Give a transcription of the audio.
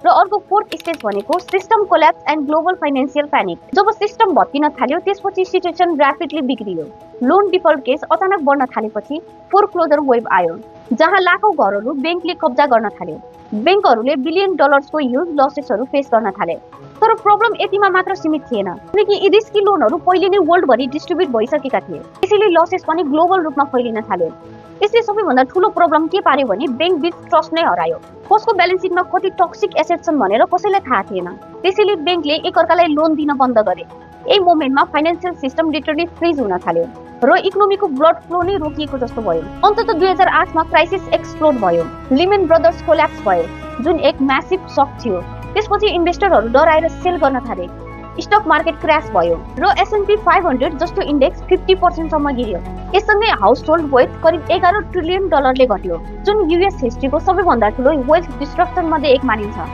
र अर्को fourth stage भनेको system collapse and global financial panic. जब सिस्टम भत्किन थाल्यो त्यसपछि सिचुएसन र्यापिडली बिग्रियो। लोन डिफल्ट केस अचानक बढ्न थालेपछि फोरक्लोजर वेभ आयो, जहाँ लाखौं घरहरू बैंकले कब्जा गर्न थाल्यो। बैंकहरूले बिलियन डलर्सको ह्युज लसेसहरू फेस गर्न थाले। तर प्रब्लम यतिमा मात्र सीमित थिएन, किनकि यी रिस्की लोनहरू पहिले नै वर्ल्डभरि डिस्ट्रिब्युट भइसकेका थिए। त्यसैले लसेस पनि ग्लोबल रूपमा फैलिन थाल्यो। यसले सबैभन्दा ठूलो प्रब्लम के पार्यो भने बैंक बीच ट्रस्ट नै हरायो। कसको ब्यालेन्स सिटमा कति टक्सिक एसेट्स छन् भनेर कसैलाई थाहा थिएन। त्यसैले बैंकले एकअर्कालाई लोन दिन बन्द गरे। यही मोमेन्टमा फाइनान्शियल सिस्टम लिटरली फ्रिज हुन थाल्यो र इकोनोमीको ब्लड फ्लो नै रोकिएको जस्तो भयो। अन्ततः 2008 मा क्राइसिस एक्सप्लोड भयो। लिमन ब्रदर्स कोल्याप्स भयो, जुन एक म्यासिभ सक थियो। त्यसपछि इन्भेस्टरहरू डराएर सेल गर्न थाले। स्टक मार्केट क्र्याश भयो र S&P 500 जस्तो इन्डेक्स 50% सम्म गिर्यो। यससँगै हाउस होल्ड वेल्थ करिब 11 ट्रिलियन डलरले घट्यो, जुन US हिस्ट्रीको सबैभन्दा ठूलो वेल्थ डिस्ट्रक्सन मध्ये एक मानिन्छ।